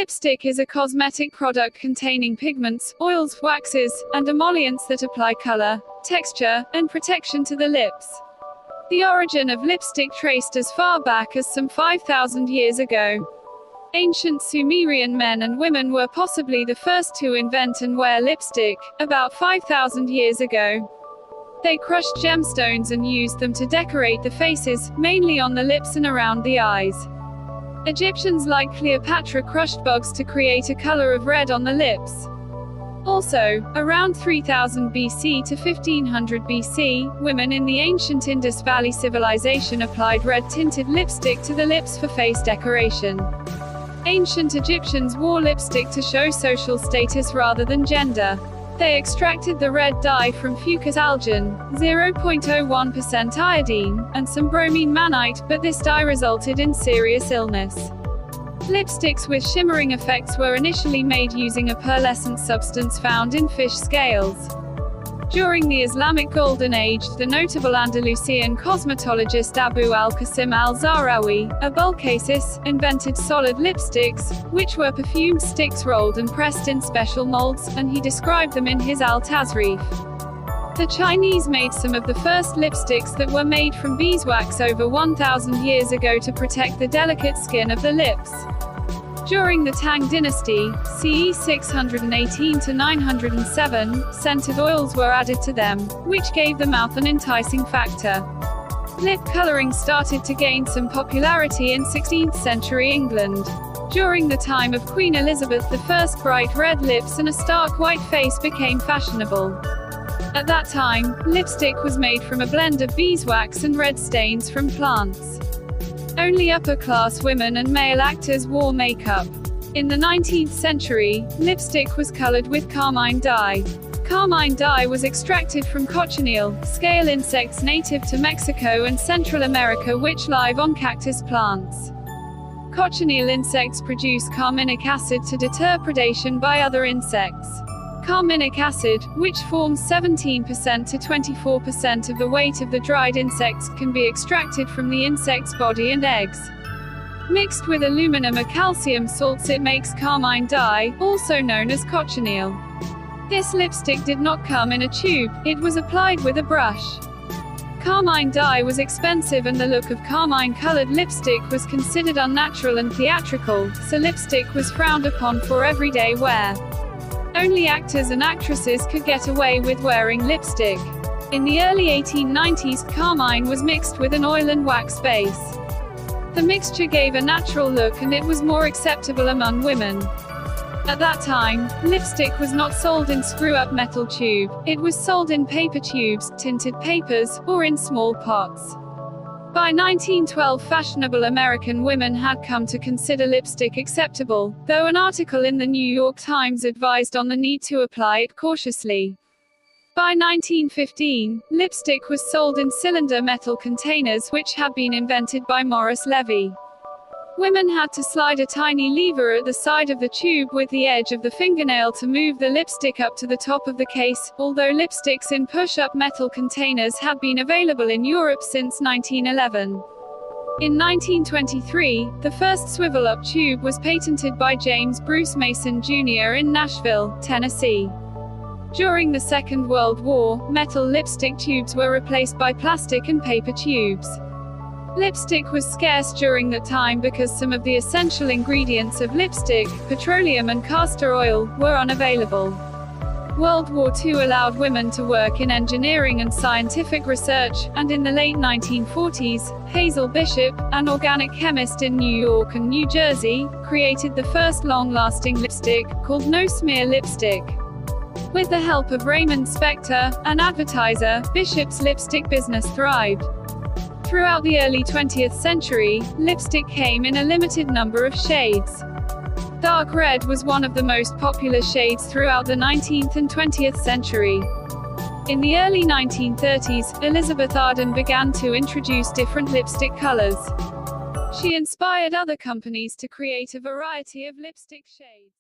Lipstick is a cosmetic product containing pigments, oils, waxes, and emollients that apply color, texture, and protection to the lips. The origin of lipstick traced as far back as some 5,000 years ago. Ancient Sumerian men and women were possibly the first to invent and wear lipstick, about 5,000 years ago. They crushed gemstones and used them to decorate the faces, mainly on the lips and around the eyes. Egyptians like Cleopatra crushed bugs to create a color of red on the lips. Also, around 3000 BC to 1500 BC, women in the ancient Indus Valley civilization applied red-tinted lipstick to the lips for face decoration. Ancient Egyptians wore lipstick to show social status rather than gender. They extracted the red dye from fucus algin, 0.01% iodine, and some bromine mannite, but this dye resulted in serious illness. Lipsticks with shimmering effects were initially made using a pearlescent substance found in fish scales. During the Islamic Golden Age, the notable Andalusian cosmetologist Abu al-Qasim al-Zahrawi, Abulcasis, invented solid lipsticks, which were perfumed sticks rolled and pressed in special molds, and he described them in his Al-Tazrif. The Chinese made some of the first lipsticks that were made from beeswax over 1,000 years ago to protect the delicate skin of the lips. During the Tang dynasty, CE 618 to 907, scented oils were added to them, which gave the mouth an enticing factor. Lip coloring started to gain some popularity in 16th century England. During the time of Queen Elizabeth I, bright red lips and a stark white face became fashionable. At that time, lipstick was made from a blend of beeswax and red stains from plants. Only upper-class women and male actors wore makeup. In the 19th century, lipstick was colored with carmine dye. Carmine dye was extracted from cochineal, scale insects native to Mexico and Central America which live on cactus plants. Cochineal insects produce carminic acid to deter predation by other insects. Carminic acid, which forms 17% to 24% of the weight of the dried insects, can be extracted from the insect's body and eggs. Mixed with aluminum or calcium salts it makes carmine dye, also known as cochineal. This lipstick did not come in a tube, it was applied with a brush. Carmine dye was expensive and the look of carmine-colored lipstick was considered unnatural and theatrical, so lipstick was frowned upon for everyday wear. Only actors and actresses could get away with wearing lipstick. In the early 1890s, carmine was mixed with an oil and wax base. The mixture gave a natural look and it was more acceptable among women. At that time, lipstick was not sold in screw-up metal tube, it was sold in paper tubes, tinted papers, or in small pots. By 1912 fashionable American women had come to consider lipstick acceptable, though an article in the New York Times advised on the need to apply it cautiously. By 1915, lipstick was sold in cylinder metal containers which had been invented by Morris Levy. Women had to slide a tiny lever at the side of the tube with the edge of the fingernail to move the lipstick up to the top of the case, although lipsticks in push-up metal containers had been available in Europe since 1911. In 1923, the first swivel-up tube was patented by James Bruce Mason Jr. in Nashville, Tennessee. During the Second World War, metal lipstick tubes were replaced by plastic and paper tubes. Lipstick was scarce during that time because some of the essential ingredients of lipstick, petroleum and castor oil, were unavailable. World War II allowed women to work in engineering and scientific research, and in the late 1940s, Hazel Bishop, an organic chemist in New York and New Jersey, created the first long-lasting lipstick, called no-smear lipstick. With the help of Raymond Spector, an advertiser, Bishop's lipstick business thrived. Throughout the early 20th century, lipstick came in a limited number of shades. Dark red was one of the most popular shades throughout the 19th and 20th century. In the early 1930s, Elizabeth Arden began to introduce different lipstick colors. She inspired other companies to create a variety of lipstick shades.